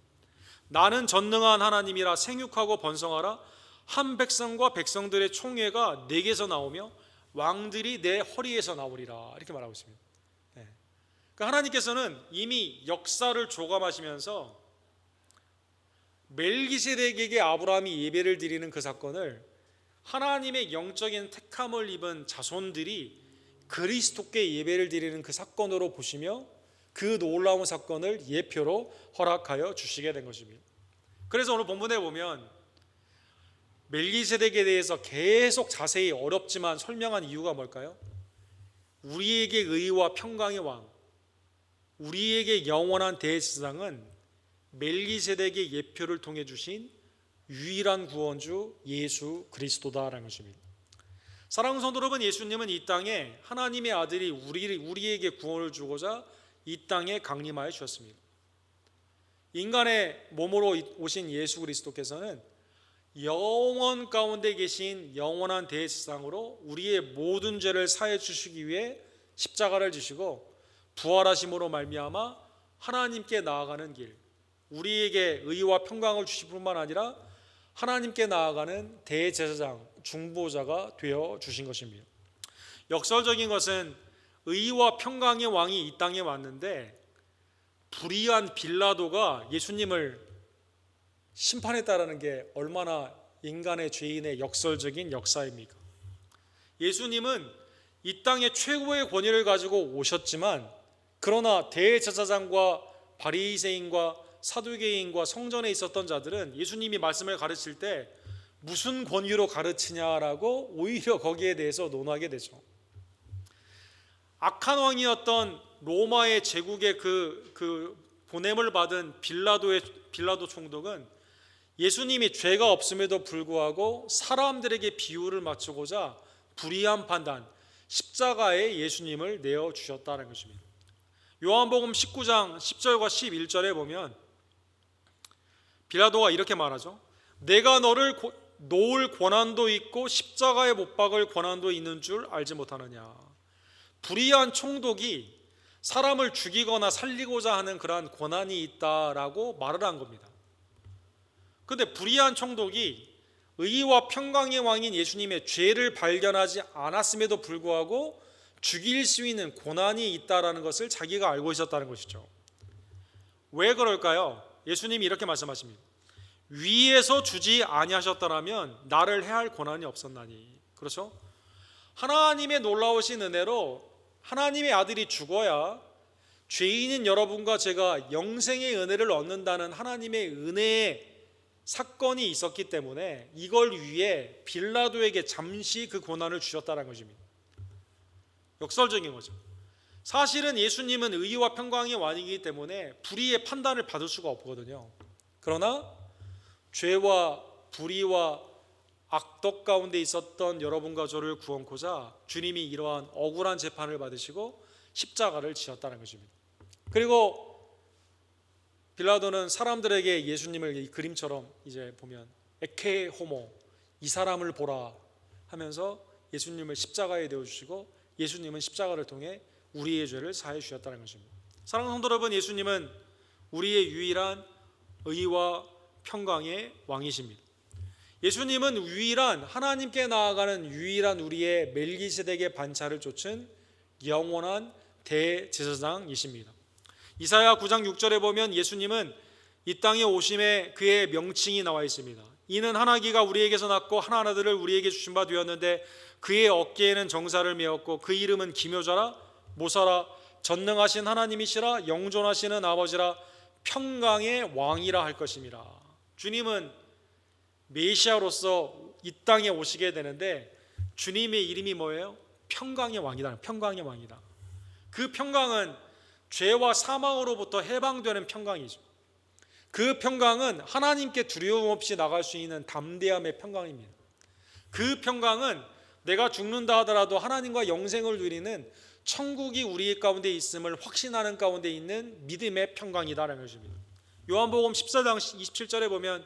나는 전능한 하나님이라 생육하고 번성하라. 한 백성과 백성들의 총회가 내게서 나오며 왕들이 내 허리에서 나오리라 이렇게 말하고 있습니다. 그러니까 하나님께서는 이미 역사를 조감하시면서 멜기세덱에게 아브라함이 예배를 드리는 그 사건을 하나님의 영적인 택함을 입은 자손들이 그리스도께 예배를 드리는 그 사건으로 보시며 그 놀라운 사건을 예표로 허락하여 주시게 된 것입니다. 그래서 오늘 본문에 보면 멜기세덱에 대해서 계속 자세히 어렵지만 설명한 이유가 뭘까요? 우리에게 의와 평강의 왕, 우리에게 영원한 대제사장은 멜기세덱의 예표를 통해 주신 유일한 구원주 예수 그리스도다라는 것입니다. 사랑하는 성도 여러분, 예수님은 이 땅에 하나님의 아들이 우리에게 구원을 주고자 이 땅에 강림하여 주셨습니다. 인간의 몸으로 오신 예수 그리스도께서는 영원 가운데 계신 영원한 대제사장으로 우리의 모든 죄를 사해 주시기 위해 십자가를 지시고 부활하심으로 말미암아 하나님께 나아가는 길, 우리에게 의와 평강을 주실 뿐만 아니라 하나님께 나아가는 대제사장, 중보자가 되어 주신 것입니다. 역설적인 것은 의와 평강의 왕이 이 땅에 왔는데 불의한 빌라도가 예수님을 심판했다라는 게 얼마나 인간의 죄인의 역설적인 역사입니까? 예수님은 이 땅에 최고의 권위를 가지고 오셨지만 그러나 대제사장과 바리새인과 사두개인과 성전에 있었던 자들은 예수님이 말씀을 가르칠 때 무슨 권위로 가르치냐라고 오히려 거기에 대해서 논하게 되죠. 악한 왕이었던 로마의 제국의 그 보냄을 받은 빌라도 총독은 예수님이 죄가 없음에도 불구하고 사람들에게 비유를 맞추고자 불의한 판단, 십자가에 예수님을 내어주셨다는 것입니다. 요한복음 19장 10절과 11절에 보면 빌라도가 이렇게 말하죠. 내가 너를 놓을 권한도 있고 십자가에 못 박을 권한도 있는 줄 알지 못하느냐. 불의한 총독이 사람을 죽이거나 살리고자 하는 그러한 권한이 있다라고 말을 한 겁니다. 그런데 불의한 총독이 의와 평강의 왕인 예수님의 죄를 발견하지 않았음에도 불구하고 죽일 수 있는 권한이 있다라는 것을 자기가 알고 있었다는 것이죠. 왜 그럴까요? 예수님이 이렇게 말씀하십니다. 위에서 주지 아니하셨더라면 나를 해할 권한이 없었나니. 그렇죠? 하나님의 놀라우신 은혜로 하나님의 아들이 죽어야 죄인인 여러분과 제가 영생의 은혜를 얻는다는 하나님의 은혜의 사건이 있었기 때문에 이걸 위해 빌라도에게 잠시 그 고난을 주셨다는 것입니다. 역설적인 거죠. 사실은 예수님은 의와 평강의 왕이기 때문에 불의의 판단을 받을 수가 없거든요. 그러나 죄와 불의와 악덕 가운데 있었던 여러분과 저를 구원코자 주님이 이러한 억울한 재판을 받으시고 십자가를 지었다는 것입니다. 그리고 빌라도는 사람들에게 예수님을 이 그림처럼 이제 보면 에케 호모, 이 사람을 보라 하면서 예수님을 십자가에 내어 주시고 예수님은 십자가를 통해 우리의 죄를 사해 주셨다는 것입니다. 사랑하는 성도 여러분, 예수님은 우리의 유일한 의와 평강의 왕이십니다. 예수님은 유일한 하나님께 나아가는 유일한 우리의 멜기세덱의 반차를 좇은 영원한 대제사장이십니다. 이사야 9장 6절에 보면 예수님은 이 땅에 오심에 그의 명칭이 나와 있습니다. 이는 한 아기가 우리에게서 낳고 한 아들을 우리에게 주신 바 되었는데 그의 어깨에는 정사를 메었고 그 이름은 기묘자라 모사라 전능하신 하나님이시라 영존하시는 아버지라 평강의 왕이라 할 것입니다. 주님은 메시아로서 이 땅에 오시게 되는데 주님의 이름이 뭐예요? 평강의 왕이다. 평강의 왕이다. 그 평강은 죄와 사망으로부터 해방되는 평강이죠. 그 평강은 하나님께 두려움 없이 나갈 수 있는 담대함의 평강입니다. 그 평강은 내가 죽는다 하더라도 하나님과 영생을 누리는 천국이 우리 가운데 있음을 확신하는 가운데 있는 믿음의 평강이다라는 것입니다. 요한복음 14장 27절에 보면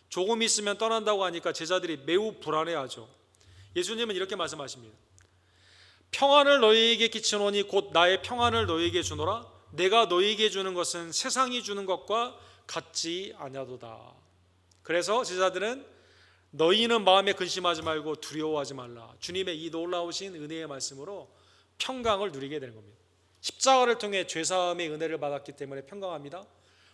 조금 있으면 떠난다고 하니까 제자들이 매우 불안해하죠. 예수님은 이렇게 말씀하십니다. 평안을 너희에게 끼치노니 곧 나의 평안을 너희에게 주노라. 내가 너희에게 주는 것은 세상이 주는 것과 같지 아니하도다. 그래서 제자들은 너희는 마음에 근심하지 말고 두려워하지 말라. 주님의 이 놀라우신 은혜의 말씀으로 평강을 누리게 되는 겁니다. 십자가를 통해 죄사함의 은혜를 받았기 때문에 평강합니다.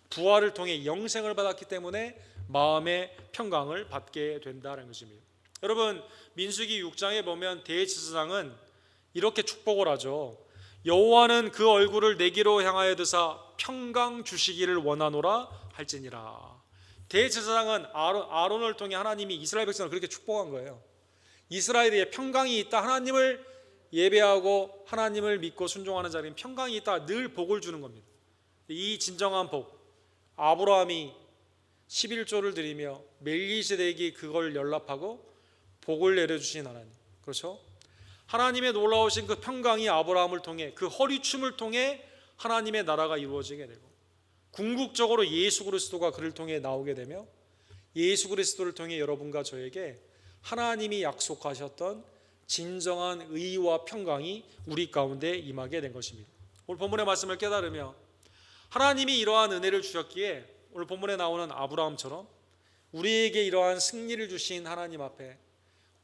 부활을 통해 영생을 받았기 때문에 마음의 평강을 받게 된다는 것입니다. 여러분, 민수기 6장에 보면 대제사장은 이렇게 축복을 하죠. 여호와는 그 얼굴을 내게로 향하여 드사 평강 주시기를 원하노라 할지니라. 대제사장은 아론을 통해 하나님이 이스라엘 백성을 그렇게 축복한 거예요. 이스라엘에 평강이 있다. 하나님을 예배하고 하나님을 믿고 순종하는 자리는 평강이 있다. 늘 복을 주는 겁니다. 이 진정한 복, 아브라함이 11조를 드리며 멜기세덱이 그걸 연락하고 복을 내려주신 하나님, 그렇죠? 하나님의 놀라우신 그 평강이 아브라함을 통해 그 허리춤을 통해 하나님의 나라가 이루어지게 되고 궁극적으로 예수 그리스도가 그를 통해 나오게 되며 예수 그리스도를 통해 여러분과 저에게 하나님이 약속하셨던 진정한 의와 평강이 우리 가운데 임하게 된 것입니다. 오늘 본문의 말씀을 깨달으며 하나님이 이러한 은혜를 주셨기에 오늘 본문에 나오는 아브라함처럼 우리에게 이러한 승리를 주신 하나님 앞에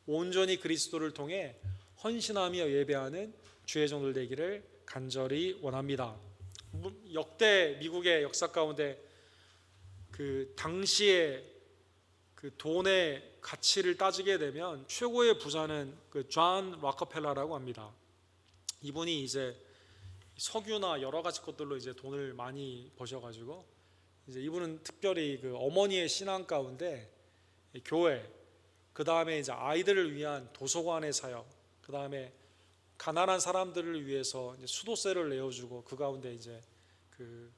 온전히 그리스도를 통해 헌신하며 예배하는 주의 종들 되기를 간절히 원합니다. 역대 미국의 역사 가운데 그 당시에 그 돈의 가치를 따지게 되면 최고의 부자는 그 존 락커펠러라고 합니다. 이분이 이제 석유나 여러 가지 것들로 이제 돈을 많이 버셔가지고 이제 이분은 특별히 그 어머니의 신앙 가운데 교회, 그 다음에 이제 아이들을 위한 도서관의 사역, 그 다음에 가난한 사람들을 위해서 이제 수도세를 내어주고 그 가운데 이제 그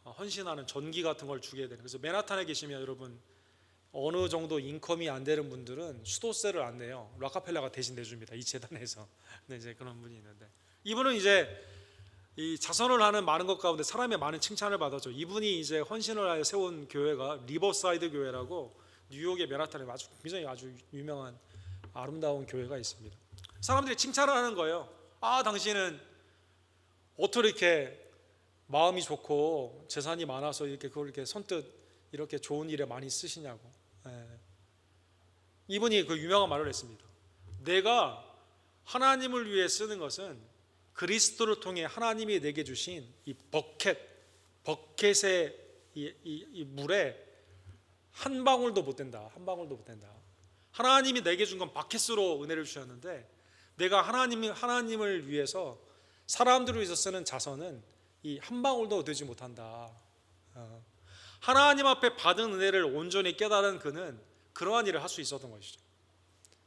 헌신하는 전기 같은 걸 주게 되는. 그래서 맨하탄에 계시면 여러분 어느 정도 인컴이 안 되는 분들은 수도세를 안 내요. 락카펠라가 대신 내줍니다. 이 재단에서. 근데 이제 그런 분이 있는데 이분은 이제 이 자선을 하는 많은 것 가운데 사람의 많은 칭찬을 받았죠. 이분이 이제 헌신을 하여 세운 교회가 리버사이드 교회라고 뉴욕의 맨하탄에 굉장히 아주 유명한 아름다운 교회가 있습니다. 사람들이 칭찬을 하는 거예요. 아, 당신은 어떻게 이렇게 마음이 좋고 재산이 많아서 이렇게 그걸 이렇게 선뜻 이렇게 좋은 일에 많이 쓰시냐고. 이분이 그 유명한 말을 했습니다. 내가 하나님을 위해 쓰는 것은 그리스도를 통해 하나님이 내게 주신 이 버켓의 이 물에 한 방울도 못 된다. 한 방울도 못 된다. 하나님이 내게 준 건 바켓으로 은혜를 주셨는데 내가 하나님을 위해서 사람들을 위해서 쓰는 자선은 이 한 방울도 되지 못한다. 하나님 앞에 받은 은혜를 온전히 깨달은 그는 그러한 일을 할 수 있었던 것이죠.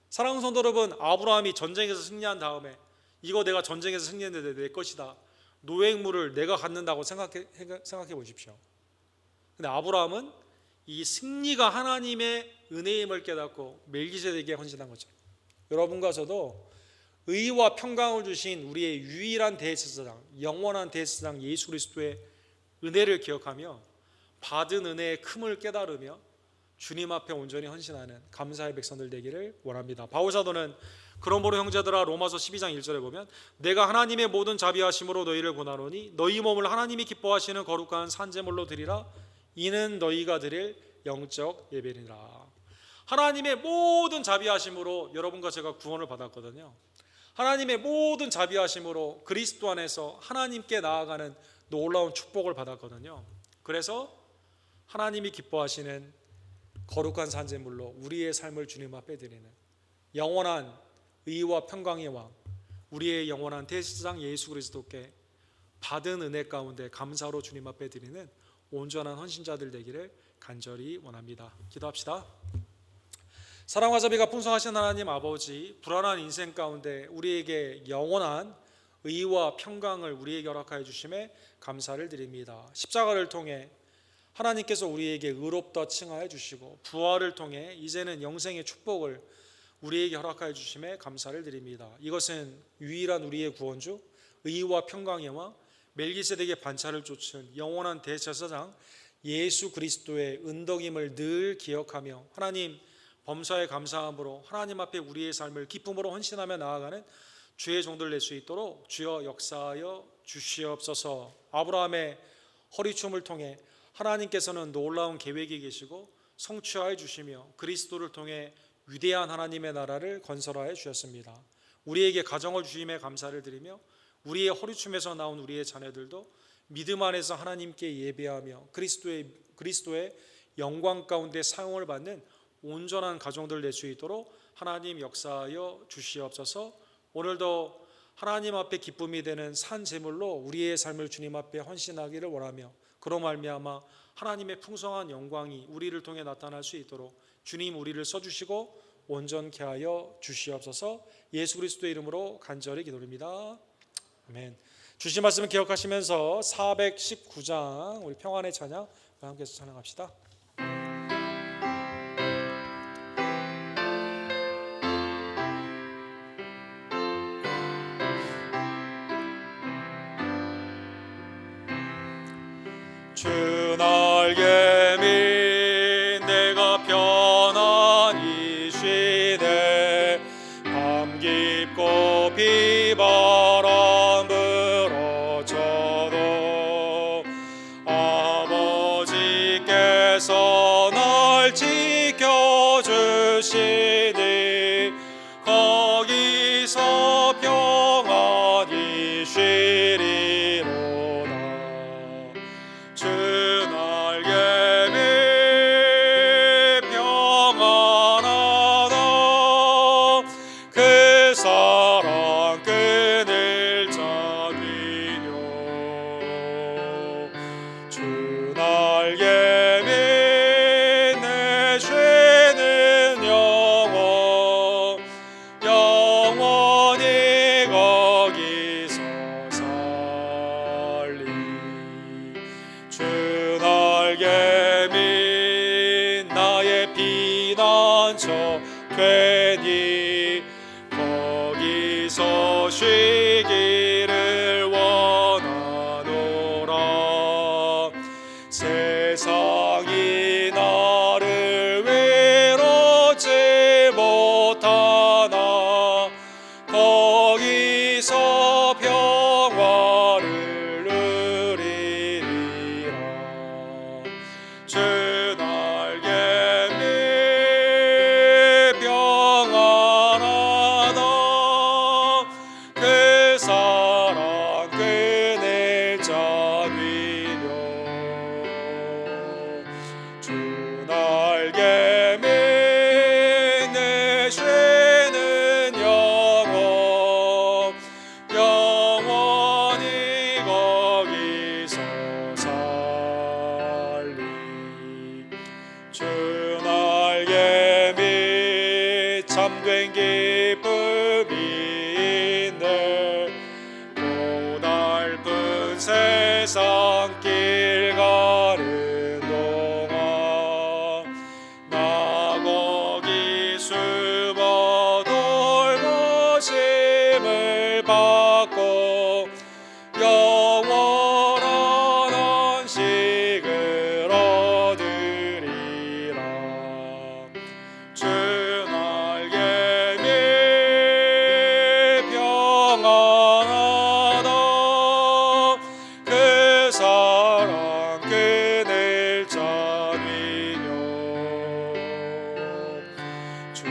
사랑하는 성도 여러분, 아브라함이 전쟁에서 승리한 다음에 이거 내가 전쟁에서 승리했는데 내 것이다. 노획물을 내가 갖는다고 생각해 보십시오. 근데 아브라함은 이 승리가 하나님의 은혜임을 깨닫고 멜기세덱에게 헌신한 거죠. 여러분과 저도 의와 평강을 주신 우리의 유일한 대제사장, 영원한 대제사장 예수 그리스도의 은혜를 기억하며 받은 은혜의 큼을 깨달으며 주님 앞에 온전히 헌신하는 감사의 백성들 되기를 원합니다. 바울 사도는 그러므로 형제들아 로마서 12장 1절에 보면 내가 하나님의 모든 자비하심으로 너희를 권하노니 너희 몸을 하나님이 기뻐하시는 거룩한 산제물로 드리라. 이는 너희가 드릴 영적 예배니라. 하나님의 모든 자비하심으로 여러분과 제가 구원을 받았거든요. 하나님의 모든 자비하심으로 그리스도 안에서 하나님께 나아가는 놀라운 축복을 받았거든요. 그래서 하나님이 기뻐하시는 거룩한 산제물로 우리의 삶을 주님 앞에 드리는 영원한 의와 평강의 왕, 우리의 영원한 대제사장 예수 그리스도께 받은 은혜 가운데 감사로 주님 앞에 드리는 온전한 헌신자들 되기를 간절히 원합니다. 기도합시다. 사랑과 자비가 풍성하신 하나님 아버지, 불안한 인생 가운데 우리에게 영원한 의와 평강을 우리에게 허락하여 주심에 감사를 드립니다. 십자가를 통해 하나님께서 우리에게 의롭다 칭하여 주시고 부활을 통해 이제는 영생의 축복을 우리에게 허락하여 주심에 감사를 드립니다. 이것은 유일한 우리의 구원주, 의와 평강의 왕, 멜기세덱의 반차를 쫓은 영원한 대제사장 예수 그리스도의 은덕임을 늘 기억하며 하나님 범사에 감사함으로 하나님 앞에 우리의 삶을 기쁨으로 헌신하며 나아가는 주의 종들 낼 수 있도록 주여 역사하여 주시옵소서. 아브라함의 허리춤을 통해 하나님께서는 놀라운 계획이 계시고 성취하여 주시며 그리스도를 통해 위대한 하나님의 나라를 건설하여 주셨습니다. 우리에게 가정을 주심에 감사를 드리며 우리의 허리춤에서 나온 우리의 자녀들도 믿음 안에서 하나님께 예배하며 그리스도의 영광 가운데 사용을 받는 온전한 가정들 낼 수 있도록 하나님 역사하여 주시옵소서. 오늘도 하나님 앞에 기쁨이 되는 산 제물로 우리의 삶을 주님 앞에 헌신하기를 원하며 그로 말미암아 하나님의 풍성한 영광이 우리를 통해 나타날 수 있도록 주님 우리를 써주시고 온전케 하여 주시옵소서. 예수 그리스도의 이름으로 간절히 기도드립니다. 아멘. 주신 말씀을 기억하시면서 419장 우리 평안의 찬양 함께 찬양합시다. 주 날개 민 내가 편안히 쉬네 밤 깊고 비바람 불어쳐도 아버지께서 날 지켜주시니 거기서 평안히 쉬리로다. 주 날개 밑 평안하다 그 사랑 끊을 자비뇨. 주 날개 밑 내 쉬는 영원 영원히 거기서 기쁨이 있네. 고달픈 세상 길 가는 동안 나 거기 숨어 돌보심을 받고 영원한 안식을 얻으리라. 주 날개 미 평안하다. 그 사랑 그늘 잔위뇨. 주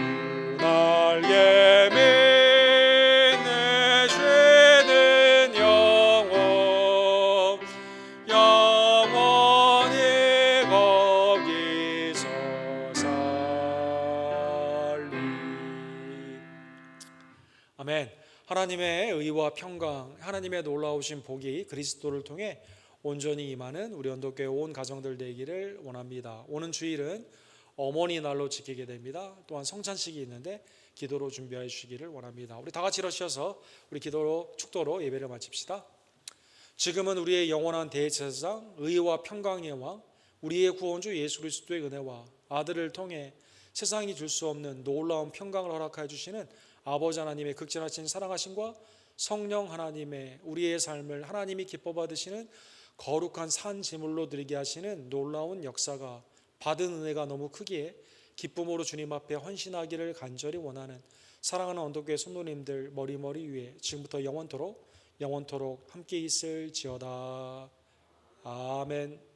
날개 믿는 쉬는 영혼 영원히 거기서 살리. 아멘. 하나님의 의와 평강, 하나님의 놀라우신 복이 그리스도를 통해 온전히 임하는 우리 언덕교회 온 가정들 되기를 원합니다. 오는 주일은 어머니 날로 지키게 됩니다. 또한 성찬식이 있는데 기도로 준비해 주시기를 원합니다. 우리 다 같이 일어서서 우리 기도로 축도로 예배를 마칩시다. 지금은 우리의 영원한 대제사장, 의와 평강의 왕, 우리의 구원주 예수 그리스도의 은혜와 아들을 통해 세상이 줄 수 없는 놀라운 평강을 허락하여 주시는 아버지 하나님의 극진하신 사랑하심과 성령 하나님의 우리의 삶을 하나님이 기뻐 받으시는 거룩한 산 제물로 드리게 하시는 놀라운 역사가 받은 은혜가 너무 크기에 기쁨으로 주님 앞에 헌신하기를 간절히 원하는 사랑하는 언덕교회 성도님들 머리 위에 지금부터 영원토록 함께 있을지어다. 아멘.